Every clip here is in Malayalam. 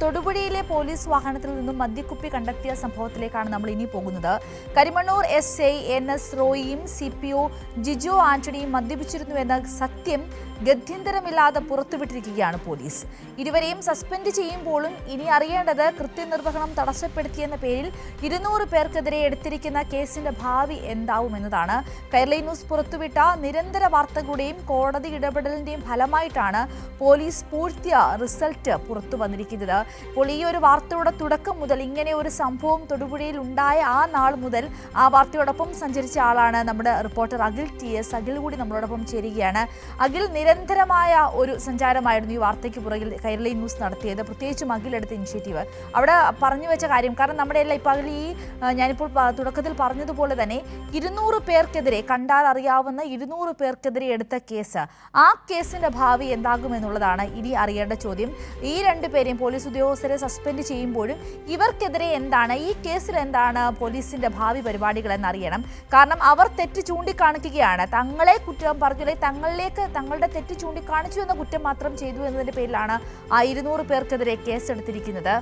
തൊടുപുഴയിലെ പോലീസ് വാഹനത്തിൽ നിന്നും മദ്യക്കുപ്പി കണ്ടെത്തിയ സംഭവത്തിലേക്കാണ് നമ്മൾ ഇനി പോകുന്നത്. Karimannoor SI NS റോയിയും CPO Jijo ആന്റണിയും മദ്യപിച്ചിരുന്നുവെന്ന സത്യം ഗത്യന്തരമില്ലാതെ പുറത്തുവിട്ടിരിക്കുകയാണ് പോലീസ്. ഇരുവരെയും സസ്പെൻഡ് ചെയ്യുമ്പോഴും ഇനി അറിയേണ്ടത് കൃത്യനിർവഹണം തടസ്സപ്പെടുത്തിയെന്ന പേരിൽ 200 പേർക്കെതിരെ എടുത്തിരിക്കുന്ന കേസിന്റെ ഭാവി എന്താവുമെന്നതാണ്. കൈരളി ന്യൂസ് പുറത്തുവിട്ട നിരന്തര വാർത്തകളുടെയും കോടതി ഇടപെടലിന്റെയും ഫലമായിട്ടാണ് പോലീസ് പൂഴ്ത്തിയ റിസൾട്ട് പുറത്തു വന്നിരിക്കുന്നത്. ഇപ്പോൾ ഈ ഒരു വാർത്തയുടെ തുടക്കം മുതൽ ഇങ്ങനെ ഒരു സംഭവം തൊടുപുഴയിൽ ഉണ്ടായ ആ നാൾ മുതൽ ആ വാർത്തയോടൊപ്പം സഞ്ചരിച്ച ആളാണ് നമ്മുടെ റിപ്പോർട്ടർ അഖിൽ TS. അഖിൽ കൂടി നമ്മളോടൊപ്പം ചേരുകയാണ്. അഖിൽ, നിരന്തരമായ ഒരു സഞ്ചാരമായിരുന്നു ഈ വാർത്തയ്ക്ക് പുറകിൽ കൈരളി ന്യൂസ് നടത്തിയത്, പ്രത്യേകിച്ചും അഖിൽ എടുത്ത ഇനിഷ്യേറ്റീവ്. അവിടെ പറഞ്ഞു വെച്ച കാര്യം, കാരണം നമ്മുടെ എല്ലാം ഇപ്പോൾ അഖിൽ ഞാനിപ്പോൾ തുടക്കത്തിൽ പറഞ്ഞതുപോലെ തന്നെ 200 പേർക്കെതിരെ, കണ്ടാൽ അറിയാവുന്ന 200 പേർക്കെതിരെ എടുത്ത കേസ്, ആ കേസിന്റെ ഭാവി എന്താകുമെന്നുള്ളതാണ് ഇനി അറിയേണ്ട ചോദ്യം. ഈ 2 പേരെയും പോലീസ് ഉദ്യോഗസ്ഥരെ സസ്പെൻഡ് ചെയ്യുമ്പോഴും ഇവർക്കെതിരെ എന്താണ്, ഈ കേസിൽ എന്താണ് പോലീസിന്റെ ഭാവി പരിപാടികൾ എന്നറിയണം. കാരണം അവർ തെറ്റ് ചൂണ്ടിക്കാണിക്കുകയാണ്, തങ്ങളെ കുറ്റം പറഞ്ഞു, തങ്ങളുടെ തെറ്റ് ചൂണ്ടിക്കാണിച്ചു എന്ന കുറ്റം മാത്രം ചെയ്തു എന്നതിന്റെ പേരിലാണ് ആ 200 പേർക്കെതിരെ കേസെടുത്തിരിക്കുന്നത്.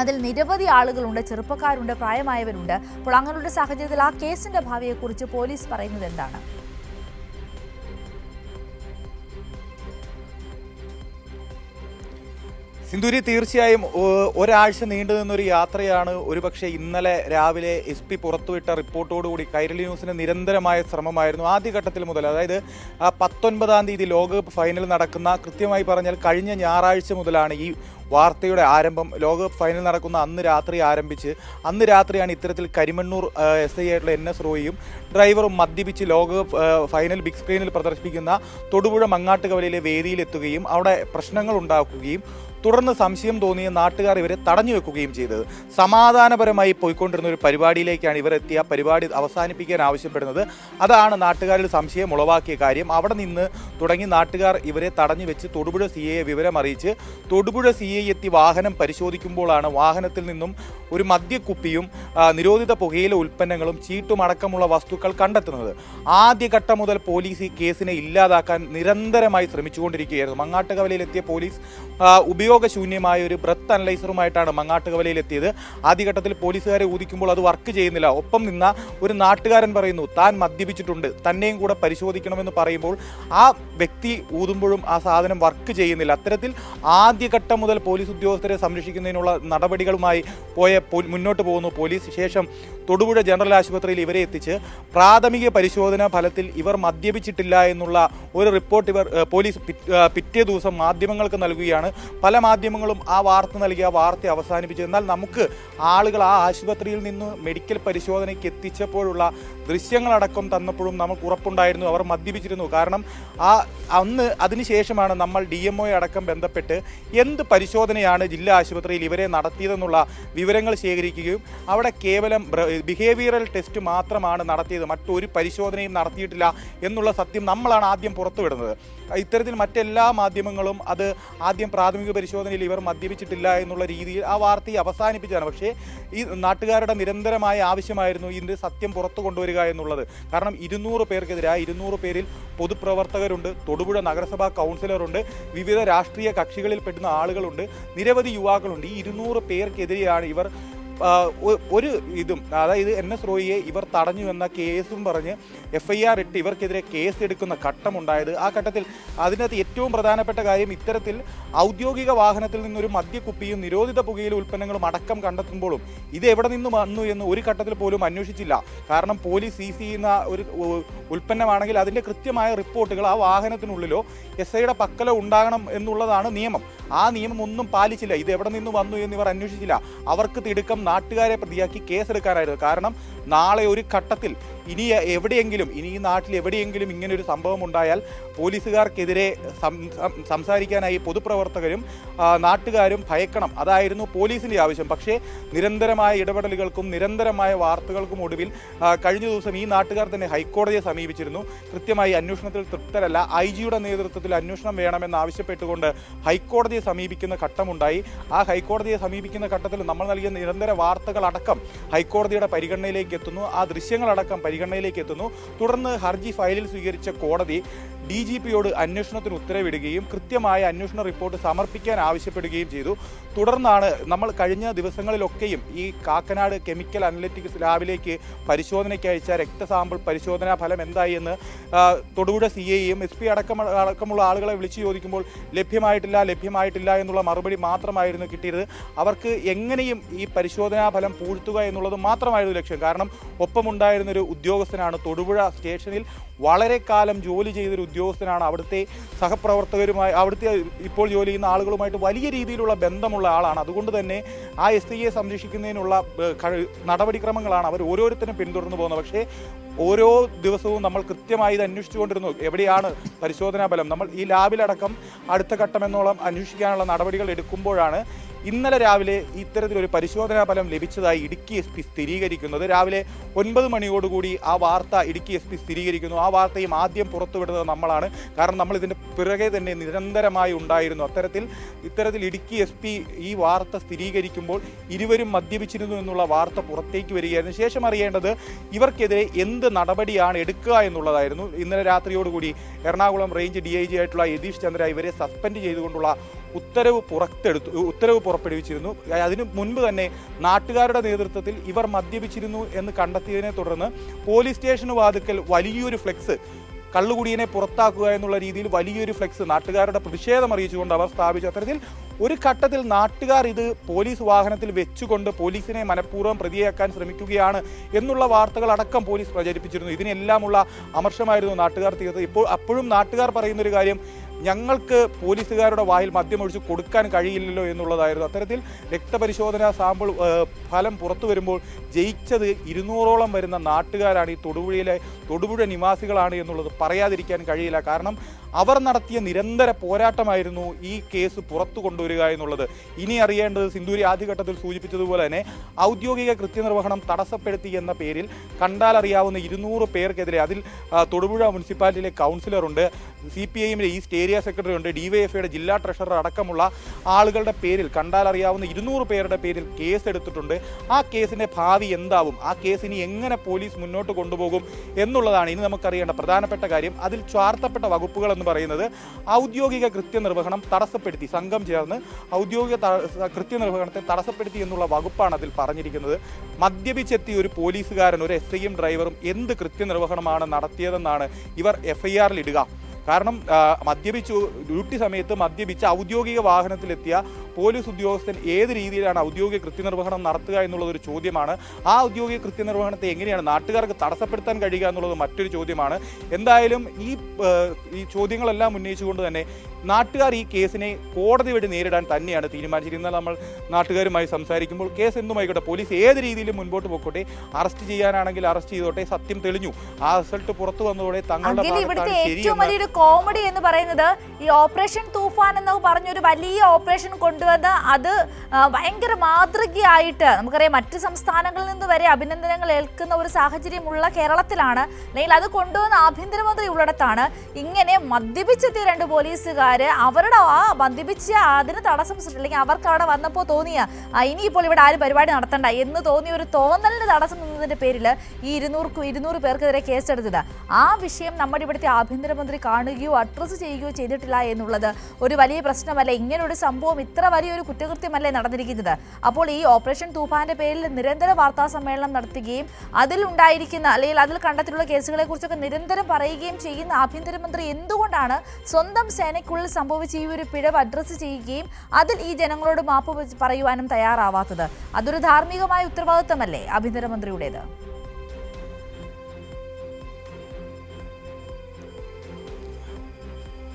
അതിൽ നിരവധി ആളുകളുണ്ട്, ചെറുപ്പക്കാരുണ്ട്, പ്രായമായവരുണ്ട്. അപ്പോൾ അങ്ങനെയുള്ള സാഹചര്യത്തിൽ ആ കേസിന്റെ ഭാവിയെക്കുറിച്ച് പോലീസ് പറയുന്നത് എന്താണ്? സിന്ധൂരി, തീർച്ചയായും ഒരാഴ്ച നീണ്ടു നിന്നൊരു യാത്രയാണ് ഒരുപക്ഷെ ഇന്നലെ രാവിലെ SP പുറത്തുവിട്ട റിപ്പോർട്ടോടുകൂടി കൈരളി ന്യൂസിന് നിരന്തരമായ ശ്രമമായിരുന്നു ആദ്യഘട്ടത്തിൽ മുതൽ. അതായത് 19-ാം തീയതി ലോകകപ്പ് ഫൈനൽ നടക്കുന്ന, കൃത്യമായി പറഞ്ഞാൽ കഴിഞ്ഞ ഞായറാഴ്ച മുതലാണ് ഈ വാർത്തയുടെ ആരംഭം. ലോകകപ്പ് ഫൈനൽ നടക്കുന്ന അന്ന് രാത്രി ആരംഭിച്ച് അന്ന് രാത്രിയാണ് ഇത്തരത്തിൽ കരിമണ്ണൂർ SI ആയിട്ടുള്ള NS റോയിയും ഡ്രൈവറും മദ്യപിച്ച് ലോകകപ്പ് ഫൈനൽ ബിഗ് സ്ക്രീനിൽ പ്രദർശിപ്പിക്കുന്ന തൊടുപുഴ മങ്ങാട്ടുകവലയിലെ വേദിയിലെത്തുകയും അവിടെ പ്രശ്നങ്ങൾ ഉണ്ടാക്കുകയും തുടർന്ന് സംശയം തോന്നിയ നാട്ടുകാർ ഇവരെ തടഞ്ഞു വെക്കുകയും ചെയ്തത്. സമാധാനപരമായി പോയിക്കൊണ്ടിരുന്ന ഒരു പരിപാടിയിലേക്കാണ് ഇവർ എത്തിയ പരിപാടി അവസാനിപ്പിക്കാൻ ആവശ്യപ്പെടുന്നത്. അതാണ് നാട്ടുകാരിൽ സംശയം ഉളവാക്കിയ കാര്യം. അവിടെ നിന്ന് തുടങ്ങി നാട്ടുകാർ ഇവരെ തടഞ്ഞു വെച്ച് തൊടുപുഴ CIയെ വിവരം അറിയിച്ച് തൊടുപുഴ CI എത്തി വാഹനം പരിശോധിക്കുമ്പോഴാണ് വാഹനത്തിൽ നിന്നും ഒരു മദ്യക്കുപ്പിയും നിരോധിത പുകയില ഉൽപ്പന്നങ്ങളും ചീട്ടുമടക്കമുള്ള വസ്തുക്കൾ കണ്ടെത്തുന്നത്. ആദ്യഘട്ടം മുതൽ പോലീസ് ഈ കേസിനെ ഇല്ലാതാക്കാൻ നിരന്തരമായി ശ്രമിച്ചുകൊണ്ടിരിക്കുകയായിരുന്നു. മങ്ങാട്ടുകവലയിലെത്തിയ പോലീസ് ഉപയോഗശൂന്യമായ ഒരു ബ്രത്ത് അനലൈസറുമായിട്ടാണ് മങ്ങാട്ടുകവലയിലെത്തിയത്. ആദ്യഘട്ടത്തിൽ പോലീസുകാരെ ഊതിക്കുമ്പോൾ അത് വർക്ക് ചെയ്യുന്നില്ല. ഒപ്പം നിന്ന ഒരു നാട്ടുകാരൻ പറയുന്നു താൻ മദ്യപിച്ചിട്ടുണ്ട്, തന്നെയും കൂടെ പരിശോധിക്കണമെന്ന് പറയുമ്പോൾ ആ വ്യക്തി ഊതുമ്പോഴും ആ സാധനം വർക്ക് ചെയ്യുന്നില്ല. അത്തരത്തിൽ ആദ്യഘട്ടം മുതൽ പോലീസ് ഉദ്യോഗസ്ഥരെ സംരക്ഷിക്കുന്നതിനുള്ള നടപടികളുമായി മുന്നോട്ട് പോകുന്നു പോലീസ്. ശേഷം തൊടുപുഴ ജനറൽ ആശുപത്രിയിൽ ഇവരെ എത്തിച്ച് പ്രാഥമിക പരിശോധനാ ഫലത്തിൽ ഇവർ മദ്യപിച്ചിട്ടില്ല എന്നുള്ള ഒരു റിപ്പോർട്ട് പോലീസ് പിറ്റേ ദിവസം മാധ്യമങ്ങൾക്ക് നൽകുകയാണ്. പല മാധ്യമങ്ങളും ആ വാർത്ത നൽകിയ വാർത്ത അവസാനിപ്പിച്ചു. എന്നാൽ നമുക്ക് ആളുകൾ ആ ആശുപത്രിയിൽ നിന്ന് മെഡിക്കൽ പരിശോധനയ്ക്ക് എത്തിച്ചപ്പോഴുള്ള ദൃശ്യങ്ങളടക്കം തന്നപ്പോഴും നമുക്ക് ഉറപ്പുണ്ടായിരുന്നു അവർ മദ്യപിച്ചിരുന്നു. കാരണം അന്ന് അതിനുശേഷമാണ് നമ്മൾ DMO അടക്കം ബന്ധപ്പെട്ട് എന്ത് പരിശോധനയാണ് ജില്ലാ ആശുപത്രിയിൽ ഇവരെ നടത്തിയതെന്നുള്ള വിവരങ്ങൾ ശേഖരിക്കുകയും അവിടെ കേവലം ബിഹേവിയറൽ ടെസ്റ്റ് മാത്രമാണ് നടത്തിയത്, മറ്റൊരു പരിശോധനയും നടത്തിയിട്ടില്ല എന്നുള്ള സത്യം നമ്മളാണ് ആദ്യം പുറത്തുവിടുന്നത്. ഇത്തരത്തിൽ മറ്റെല്ലാ മാധ്യമങ്ങളും അത് ആദ്യം പ്രാഥമിക പരിശോധനയിൽ ഇവർ മദ്യപിച്ചിട്ടില്ല എന്നുള്ള രീതിയിൽ ആ വാർത്തയെ അവസാനിപ്പിച്ചതാണ്. പക്ഷേ ഈ നാട്ടുകാരുടെ നിരന്തരമായ ആവശ്യമായിരുന്നു ഇതിൻ്റെ സത്യം പുറത്തു കൊണ്ടുവരിക എന്നുള്ളത്. കാരണം 200 പേർക്കെതിരെ, 200 പേരിൽ പൊതുപ്രവർത്തകരുണ്ട്, തൊടുപുഴ നഗരസഭാ കൗൺസിലറുണ്ട്, വിവിധ രാഷ്ട്രീയ കക്ഷികളിൽപ്പെടുന്ന ആളുകളുണ്ട്, നിരവധി യുവാക്കളുണ്ട്. ഈ 200 പേർക്കെതിരെയാണ് ഇവർ ഒരു ഇതും, അതായത് NS റോയിയെ ഇവർ തടഞ്ഞു എന്ന കേസും പറഞ്ഞ് FIR ഇട്ട് ഇവർക്കെതിരെ കേസ് എടുക്കുന്ന ഘട്ടമുണ്ടായത്. ആ ഘട്ടത്തിൽ അതിനകത്ത് ഏറ്റവും പ്രധാനപ്പെട്ട കാര്യം, ഇത്തരത്തിൽ ഔദ്യോഗിക വാഹനത്തിൽ നിന്നൊരു മദ്യക്കുപ്പിയും നിരോധിത പുകയില ഉൽപ്പന്നങ്ങളും അടക്കം കണ്ടെത്തുമ്പോഴും ഇത് എവിടെ നിന്ന് വന്നു എന്ന് ഒരു ഘട്ടത്തിൽ പോലും അന്വേഷിച്ചില്ല. കാരണം പോലീസ് സീസ് ചെയ്യുന്ന ഒരു ഉൽപ്പന്നമാണെങ്കിൽ അതിൻ്റെ കൃത്യമായ റിപ്പോർട്ടുകൾ ആ വാഹനത്തിനുള്ളിലോ SIയുടെ പക്കലോ ഉണ്ടാകണം എന്നുള്ളതാണ് നിയമം. ആ നിയമം ഒന്നും പാലിച്ചില്ല. ഇത് എവിടെ നിന്ന് വന്നു എന്നിവർ അന്വേഷിച്ചില്ല. അവർക്ക് തിടുക്കം നാട്ടുകാരെ പ്രതിയാക്കി കേസെടുക്കാനായിരുന്നു. കാരണം നാളെ ഒരു ഘട്ടത്തിൽ ഇനി ഈ നാട്ടിൽ എവിടെയെങ്കിലും ഇങ്ങനൊരു സംഭവം ഉണ്ടായാൽ പോലീസുകാർക്കെതിരെ സംസാരിക്കാനായി പൊതുപ്രവർത്തകരും നാട്ടുകാരും ഭയക്കണം. അതായിരുന്നു പോലീസിൻ്റെ ആവശ്യം. പക്ഷേ നിരന്തരമായ ഇടപെടലുകൾക്കും നിരന്തരമായ വാർത്തകൾക്കും ഒടുവിൽ കഴിഞ്ഞ ദിവസം ഈ നാട്ടുകാർ തന്നെ ഹൈക്കോടതിയെ സമീപിച്ചിരുന്നു. കൃത്യമായി അന്വേഷണത്തിൽ തൃപ്തരല്ല, IG-യുടെ നേതൃത്വത്തിൽ അന്വേഷണം വേണമെന്ന് ആവശ്യപ്പെട്ടുകൊണ്ട് ഹൈക്കോടതിയെ സമീപിക്കുന്ന ഘട്ടമുണ്ടായി. ആ ഹൈക്കോടതിയെ സമീപിക്കുന്ന ഘട്ടത്തിൽ നമ്മൾ നൽകിയ നിരന്തര വാർത്തകളടക്കം ഹൈക്കോടതിയുടെ പരിഗണനയിലേക്ക് എത്തുന്നു. ആ ദൃശ്യങ്ങളടക്കം പരിഗണനയിലേക്ക് എത്തുന്നു. തുടർന്ന് ഹർജി ഫയലിൽ സ്വീകരിച്ച കോടതി DGPയോട് അന്വേഷണത്തിന് ഉത്തരവിടുകയും കൃത്യമായ അന്വേഷണ റിപ്പോർട്ട് സമർപ്പിക്കാൻ ആവശ്യപ്പെടുകയും ചെയ്തു. തുടർന്നാണ് നമ്മൾ കഴിഞ്ഞ ദിവസങ്ങളിലൊക്കെയും ഈ കാക്കനാട് കെമിക്കൽ അനലിറ്റിക്സ് ലാബിലേക്ക് പരിശോധനയ്ക്ക് അയച്ച രക്തസാമ്പിൾ പരിശോധനാ ഫലം എന്തായി എന്ന് തൊടുപുഴ CIയും SP അടക്കമുള്ള ആളുകളെ വിളിച്ചു ചോദിക്കുമ്പോൾ ലഭ്യമായിട്ടില്ല എന്നുള്ള മറുപടി മാത്രമായിരുന്നു കിട്ടിയത്. അവർക്ക് എങ്ങനെയും ഈ പരിശോധനാ ഫലം പൂഴ്ത്തുക എന്നുള്ളത് മാത്രമായിരുന്നു ലക്ഷ്യം. കാരണം ഒപ്പമുണ്ടായിരുന്നൊരു ഉദ്യോഗസ്ഥനാണ്, തൊടുപുഴ സ്റ്റേഷനിൽ വളരെ കാലം ജോലി ചെയ്തൊരു ഉദ്യോഗസ്ഥനാണ്. അവിടുത്തെ സഹപ്രവർത്തകരുമായി, അവിടുത്തെ ഇപ്പോൾ ജോലി ചെയ്യുന്ന ആളുകളുമായിട്ട് വലിയ രീതിയിലുള്ള ബന്ധമുള്ള ആളാണ്. അതുകൊണ്ട് തന്നെ ആ SIയെ സംരക്ഷിക്കുന്നതിനുള്ള നടപടിക്രമങ്ങളാണ് അവർ ഓരോരുത്തരും പിന്തുടർന്നു പോകുന്നത്. പക്ഷേ ഓരോ ദിവസവും നമ്മൾ കൃത്യമായി ഇത് അന്വേഷിച്ചുകൊണ്ടിരുന്നു. എവിടെയാണ് പരിശോധനാ ഫലം? നമ്മൾ ഈ ലാബിലടക്കം അടുത്ത ഘട്ടമെന്നോളം അന്വേഷിക്കാനുള്ള നടപടികൾ എടുക്കുമ്പോഴാണ് ഇന്നലെ രാവിലെ ഇത്തരത്തിലൊരു പരിശോധനാ ഫലം ലഭിച്ചതായി ഇടുക്കി SP സ്ഥിരീകരിക്കുന്നത്. രാവിലെ 9 മണിയോടുകൂടി ആ വാർത്ത ഇടുക്കി SP സ്ഥിരീകരിക്കുന്നു. ആ വാർത്തയും ആദ്യം പുറത്തുവിടുന്നത് നമ്മളാണ്. കാരണം നമ്മൾ ഇതിൻ്റെ പിറകെ തന്നെ നിരന്തരമായി ഉണ്ടായിരുന്നു. ഇത്തരത്തിൽ ഇടുക്കി SP ഈ വാർത്ത സ്ഥിരീകരിക്കുമ്പോൾ ഇരുവരും മദ്യപിച്ചിരുന്നു എന്നുള്ള വാർത്ത പുറത്തേക്ക് വരികയായിരുന്നു. ശേഷം അറിയേണ്ടത് ഇവർക്കെതിരെ എന്ത് നടപടിയാണ് എടുക്കുക എന്നുള്ളതായിരുന്നു. ഇന്നലെ രാത്രിയോടുകൂടി എറണാകുളം റേഞ്ച് DIG ആയിട്ടുള്ള യതീഷ് ചന്ദ്ര ഇവരെ സസ്പെൻഡ് ചെയ്തുകൊണ്ടുള്ള ഉത്തരവ് പുറപ്പെടുവിച്ചിരുന്നു. അതിനു മുൻപ് തന്നെ നാട്ടുകാരുടെ നേതൃത്വത്തിൽ ഇവർ മദ്യപിച്ചിരുന്നു എന്ന് കണ്ടെത്തിയതിനെ തുടർന്ന് പോലീസ് സ്റ്റേഷന് വാതിക്കൽ വലിയൊരു ഫ്ലെക്സ്, കള്ളുകുടിയനെ പുറത്താക്കുക എന്നുള്ള രീതിയിൽ വലിയൊരു ഫ്ലെക്സ് നാട്ടുകാരുടെ പ്രതിഷേധം അറിയിച്ചുകൊണ്ട് അവർ സ്ഥാപിച്ചു. അത്തരത്തിൽ ഒരു ഘട്ടത്തിൽ നാട്ടുകാർ ഇത് പോലീസ് വാഹനത്തിൽ വെച്ചുകൊണ്ട് പോലീസിനെ മനഃപൂർവ്വം പ്രതിയാക്കാൻ ശ്രമിക്കുകയാണ് എന്നുള്ള വാർത്തകൾ അടക്കം പോലീസ് പ്രചരിപ്പിച്ചിരുന്നു. ഇതിനെല്ലാമുള്ള അമർഷമായിരുന്നു നാട്ടുകാർ തീർത്തത്. അപ്പോഴും നാട്ടുകാർ പറയുന്നൊരു കാര്യം, ഞങ്ങൾക്ക് പോലീസുകാരുടെ വായിൽ മദ്യമൊഴിച്ച് കൊടുക്കാൻ കഴിയില്ലല്ലോ എന്നുള്ളതായിരുന്നു. അത്തരത്തിൽ രക്തപരിശോധനാ സാമ്പിൾ ഫലം പുറത്തു വരുമ്പോൾ ജയിച്ചത് 200ഓളം വരുന്ന നാട്ടുകാരാണ്, ഈ തൊടുപുഴ നിവാസികളാണ് എന്നുള്ളത് പറയാതിരിക്കാൻ കഴിയില്ല. കാരണം അവർ നടത്തിയ നിരന്തര പോരാട്ടമായിരുന്നു ഈ കേസ് പുറത്തു കൊണ്ടുവരിക എന്നുള്ളത്. ഇനി അറിയേണ്ടത് സിന്ധൂരി ആദ്യഘട്ടത്തിൽ സൂചിപ്പിച്ചതുപോലെ തന്നെ ഔദ്യോഗിക കൃത്യനിർവഹണം തടസ്സപ്പെടുത്തി എന്ന പേരിൽ കണ്ടാലറിയാവുന്ന 200 പേർക്കെതിരെ, അതിൽ തൊടുപുഴ മുനിസിപ്പാലിറ്റിയിലെ കൗൺസിലറുണ്ട്, CPIഎമ്മിലെ ഈസ്റ്റ് ഏരിയ സെക്രട്ടറി ഉണ്ട്, DYFIയുടെ ജില്ലാ ട്രഷറർ അടക്കമുള്ള ആളുകളുടെ പേരിൽ കണ്ടാലറിയാവുന്ന 200 പേരുടെ പേരിൽ കേസെടുത്തിട്ടുണ്ട്. ആ കേസിൻ്റെ ഭാവി എന്താവും, ആ കേസ് ഇനി എങ്ങനെ പോലീസ് മുന്നോട്ട് കൊണ്ടുപോകും എന്നുള്ളതാണ് ഇനി നമുക്കറിയേണ്ട പ്രധാനപ്പെട്ട കാര്യം. അതിൽ ചാർത്തപ്പെട്ട വകുപ്പുകൾ എന്ന് പറയുന്നത് ഔദ്യോഗിക കൃത്യനിർവഹണം തടസ്സപ്പെടുത്തി, സംഘം ചേർന്ന് ഔദ്യോഗിക കൃത്യനിർവഹണത്തെ തടസ്സപ്പെടുത്തി എന്നുള്ള വകുപ്പാണ് അതിൽ പറഞ്ഞിരിക്കുന്നത്. മദ്യപിച്ചെത്തിയ ഒരു പോലീസുകാരൻ, ഒരു SIയും ഡ്രൈവറും എന്ത് കൃത്യനിർവഹണമാണ് നടത്തിയതെന്നാണ് ഇവർ FIRൽ ഇടുക. കാരണം ഡ്യൂട്ടി സമയത്ത് മദ്യപിച്ച ഔദ്യോഗിക വാഹനത്തിലെത്തിയ പോലീസ് ഉദ്യോഗസ്ഥൻ ഏത് രീതിയിലാണ് ഔദ്യോഗിക കൃത്യനിർവഹണം നടത്തുക എന്നുള്ളതൊരു ചോദ്യമാണ്. ആ ഔദ്യോഗിക കൃത്യനിർവഹണത്തെ എങ്ങനെയാണ് നാട്ടുകാർക്ക് തടസ്സപ്പെടുത്താൻ കഴിയുക എന്നുള്ളത് മറ്റൊരു ചോദ്യമാണ്. എന്തായാലും ഈ ചോദ്യങ്ങളെല്ലാം ഉന്നയിച്ചുകൊണ്ട് തന്നെ നാട്ടുകാർ ഈ കേസിനെ കോടതി വഴി നേരിടാൻ തന്നെയാണ് തീരുമാനിച്ചിരിക്കുന്നത്. നമ്മൾ നാട്ടുകാരുമായി സംസാരിക്കുമ്പോൾ കേസ് എന്തുമായിക്കോട്ടെ, പോലീസ് ഏത് രീതിയിലും മുൻപോട്ട് പോയിക്കോട്ടെ, അറസ്റ്റ് ചെയ്യാനാണെങ്കിൽ അറസ്റ്റ് ചെയ്തോട്ടെ, സത്യം തെളിഞ്ഞു, ആ റിസൾട്ട് പുറത്തു വന്നതോടെ തങ്ങളുടെ കോമഡി എന്ന് പറയുന്നത് ഈ ഓപ്പറേഷൻ തൂഫാൻ എന്ന് പറഞ്ഞൊരു വലിയ ഓപ്പറേഷൻ കൊണ്ടുവന്ന് അത് ഭയങ്കര മാതൃകയായിട്ട്, നമുക്കറിയാം മറ്റ് സംസ്ഥാനങ്ങളിൽ നിന്ന് വരെ അഭിനന്ദനങ്ങൾ ഏൽക്കുന്ന ഒരു സാഹചര്യമുള്ള കേരളത്തിലാണ്, അല്ലെങ്കിൽ അത് കൊണ്ടുവന്ന ആഭ്യന്തരമന്ത്രി ഉള്ളിടത്താണ് ഇങ്ങനെ മദ്യപിച്ചെത്തിയ 2 പോലീസുകാർ അവരുടെ മദ്യപിച്ച അതിന് തടസ്സം അല്ലെങ്കിൽ അവർക്ക് അവിടെ വന്നപ്പോൾ തോന്നിയ ഇനിയിപ്പോൾ ഇവിടെ ആരും പരിപാടി നടത്തണ്ട എന്ന് തോന്നിയ ഒരു തോന്നലിന് തടസ്സം നിന്നതിന്റെ പേരിൽ ഈ 200 പേർക്കെതിരെ കേസെടുത്തത്. ആ വിഷയം നമ്മുടെ ഇവിടുത്തെ ആഭ്യന്തരമന്ത്രി കാണുകയോ അഡ്രസ്സ് ചെയ്യുകയോ ചെയ്തിട്ടില്ല എന്നുള്ളത് ഒരു വലിയ പ്രശ്നമല്ല. ഇങ്ങനൊരു സംഭവം ഇത്ര വലിയൊരു കുറ്റകൃത്യമല്ലേ നടന്നിരിക്കുന്നത്. അപ്പോൾ ഈ ഓപ്പറേഷൻ തൂഫാന്റെ പേരിൽ നിരന്തര വാർത്താ സമ്മേളനം നടത്തുകയും അതിലുണ്ടായിരിക്കുന്ന അല്ലെങ്കിൽ അതിൽ കണ്ടെത്തിയിട്ടുള്ള കേസുകളെ കുറിച്ചൊക്കെ നിരന്തരം പറയുകയും ചെയ്യുന്ന ആഭ്യന്തരമന്ത്രി എന്തുകൊണ്ടാണ് സ്വന്തം സേനയ്ക്കുള്ളിൽ സംഭവിച്ച ഈ ഒരു പിഴവ് അഡ്രസ്സ് ചെയ്യുകയും അതിൽ ഈ ജനങ്ങളോട് മാപ്പ് പറയുവാനും തയ്യാറാവാത്തത്? അതൊരു ധാർമ്മികമായ ഉത്തരവാദിത്തമല്ലേ ആഭ്യന്തരമന്ത്രിയുടേത്?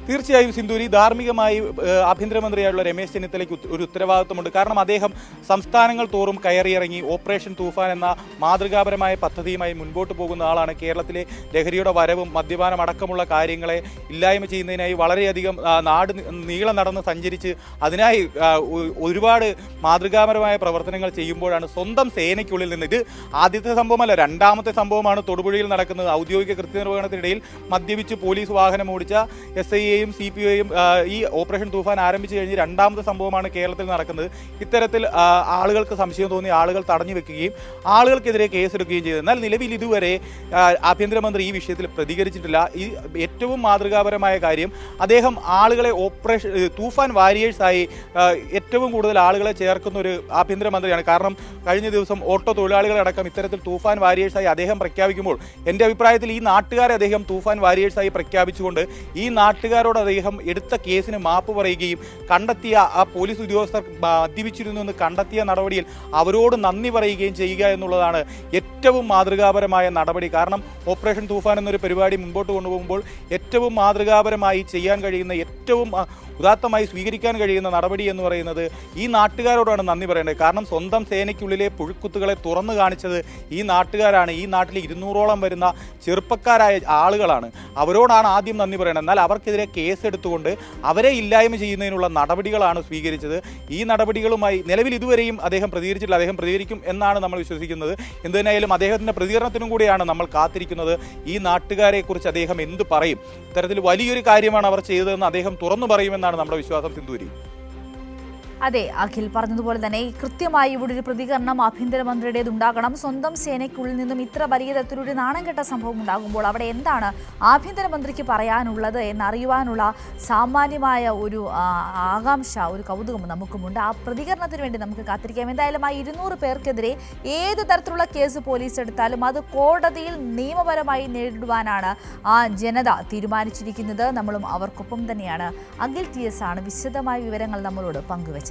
തീർച്ചയായും സിന്ധൂരി, ധാർമ്മികമായി ആഭ്യന്തരമന്ത്രിയായുള്ള രമേശ് ചെന്നിത്തലയ്ക്ക് ഒരു ഉത്തരവാദിത്വമുണ്ട്. കാരണം അദ്ദേഹം സംസ്ഥാനങ്ങൾ തോറും കയറിയിറങ്ങി ഓപ്പറേഷൻ തൂഫാൻ എന്ന മാതൃകാപരമായ പദ്ധതിയുമായി മുൻപോട്ട് പോകുന്ന ആളാണ്. കേരളത്തിലെ ലഹരിയുടെ വരവും മദ്യപാനം അടക്കമുള്ള കാര്യങ്ങളെ ഇല്ലായ്മ ചെയ്യുന്നതിനായി വളരെയധികം നാട് നീളം നടന്ന് സഞ്ചരിച്ച് അതിനായി ഒരുപാട് മാതൃകാപരമായ പ്രവർത്തനങ്ങൾ ചെയ്യുമ്പോഴാണ് സ്വന്തം സേനയ്ക്കുള്ളിൽ നിന്ന്, ഇത് ആദ്യത്തെ സംഭവമല്ല, 2ാമത്തെ സംഭവമാണ് തൊടുപുഴയിൽ നടക്കുന്നത്. ഔദ്യോഗിക കൃത്യനിർവഹണത്തിനിടയിൽ മദ്യപിച്ച് പോലീസ് വാഹനം ഓടിച്ച SIയെയും ഐയും CPIയും ഈ ഓപ്പറേഷൻ തൂഫാൻ ആരംഭിച്ചു കഴിഞ്ഞ് രണ്ടാമത്തെ സംഭവമാണ് കേരളത്തിൽ നടക്കുന്നത്. ഇത്തരത്തിൽ ആളുകൾക്ക് സംശയം തോന്നി ആളുകൾ തടഞ്ഞു വെക്കുകയും ആളുകൾക്കെതിരെ കേസെടുക്കുകയും ചെയ്തു. എന്നാൽ നിലവിൽ ഇതുവരെ ആഭ്യന്തരമന്ത്രി ഈ വിഷയത്തിൽ പ്രതികരിച്ചിട്ടില്ല. ഈ ഏറ്റവും മാതൃകാപരമായ കാര്യം അദ്ദേഹം ആളുകളെ ഓപ്പറേഷൻ തൂഫാൻ വാരിയേഴ്സായി ഏറ്റവും കൂടുതൽ ആളുകളെ ചേർക്കുന്ന ഒരു ആഭ്യന്തരമന്ത്രിയാണ്. കാരണം കഴിഞ്ഞ ദിവസം ഓട്ടോ തൊഴിലാളികളടക്കം ഇത്തരത്തിൽ തൂഫാൻ വാരിയേഴ്സായി അദ്ദേഹം പ്രഖ്യാപിക്കുമ്പോൾ എൻ്റെ അഭിപ്രായത്തിൽ ഈ നാട്ടുകാരെ അദ്ദേഹം തൂഫാൻ വാരിയേഴ്സായി പ്രഖ്യാപിച്ചുകൊണ്ട് ഈ നാട്ടുകാരോട് അദ്ദേഹം എടുത്ത കേസിന് മാപ്പ് പറയുകയും കണ്ടെത്തിയ ആ പോലീസ് ഉദ്യോഗസ്ഥർ മദ്യപിച്ചിരുന്നു എന്ന് കണ്ടെത്തിയ നടപടിയിൽ അവരോട് നന്ദി പറയുകയും ചെയ്യുക എന്നുള്ളതാണ് ഏറ്റവും മാതൃകാപരമായ നടപടി. കാരണം ഓപ്പറേഷൻ തൂഫാൻ എന്നൊരു പരിപാടി മുമ്പോട്ട് കൊണ്ടുപോകുമ്പോൾ ഏറ്റവും മാതൃകാപരമായി ചെയ്യാൻ കഴിയുന്ന ഏറ്റവും ഉദാത്തമായി സ്വീകരിക്കാൻ കഴിയുന്ന നടപടി എന്ന് പറയുന്നത് ഈ നാട്ടുകാരോടാണ് നന്ദി പറയേണ്ടത്. കാരണം സ്വന്തം സേനയ്ക്കുള്ളിലെ പുഴുക്കുത്തുകളെ തുറന്നു കാണിച്ചത് ഈ നാട്ടുകാരാണ്. ഈ നാട്ടിൽ 200ഓളം വരുന്ന ചെറുപ്പക്കാരായ ആളുകളാണ്. അവരോടാണ് ആദ്യം നന്ദി പറയേണ്ടത്. എന്നാൽ അവർക്കെതിരെ കേസെടുത്തുകൊണ്ട് അവരെ ഇല്ലായ്മ ചെയ്യുന്നതിനുള്ള നടപടികളാണ് സ്വീകരിച്ചത്. ഈ നടപടികളുമായി നിലവിൽ ഇതുവരെയും അദ്ദേഹം പ്രതികരിച്ചിട്ടില്ല. അദ്ദേഹം പ്രതികരിക്കും എന്നാണ് നമ്മൾ വിശ്വസിക്കുന്നത്. എന്തിനായാലും അദ്ദേഹത്തിൻ്റെ പ്രതികരണത്തിനും കൂടിയാണ് നമ്മൾ കാത്തിരിക്കുന്നത്. ഈ നാട്ടുകാരെക്കുറിച്ച് അദ്ദേഹം എന്ത് പറയും? ഇത്തരത്തിൽ വലിയൊരു കാര്യമാണ് അവർ ചെയ്തതെന്ന് അദ്ദേഹം തുറന്നു പറയുമെന്നാണ് നമ്മുടെ വിശ്വാസം. സിന്ധൂരി. അതെ, അഖിൽ പറഞ്ഞതുപോലെ തന്നെ കൃത്യമായി ഇവിടെ ഒരു പ്രതികരണം ആഭ്യന്തരമന്ത്രിയുടേതുണ്ടാകണം. സ്വന്തം സേനയ്ക്കുള്ളിൽ നിന്നും ഇത്ര വലിയ തരത്തിലൊരു നാണം കെട്ട സംഭവം ഉണ്ടാകുമ്പോൾ അവിടെ എന്താണ് ആഭ്യന്തരമന്ത്രിക്ക് പറയാനുള്ളത് എന്നറിയുവാനുള്ള സാമാന്യമായ ഒരു ആകാംക്ഷ, ഒരു കൗതുകം നമുക്കുമുണ്ട്. ആ പ്രതികരണത്തിന് വേണ്ടി നമുക്ക് കാത്തിരിക്കാം. എന്തായാലും ആ 200 പേർക്കെതിരെ ഏത് തരത്തിലുള്ള കേസ് പോലീസ് എടുത്താലും അത് കോടതിയിൽ നിയമപരമായി നേരിടുവാനാണ് ആ ജനത തീരുമാനിച്ചിരിക്കുന്നത്. നമ്മളും അവർക്കൊപ്പം തന്നെയാണ്. അഖിൽ TS ആണ് വിശദമായ വിവരങ്ങൾ നമ്മളോട് പങ്കുവച്ചത്.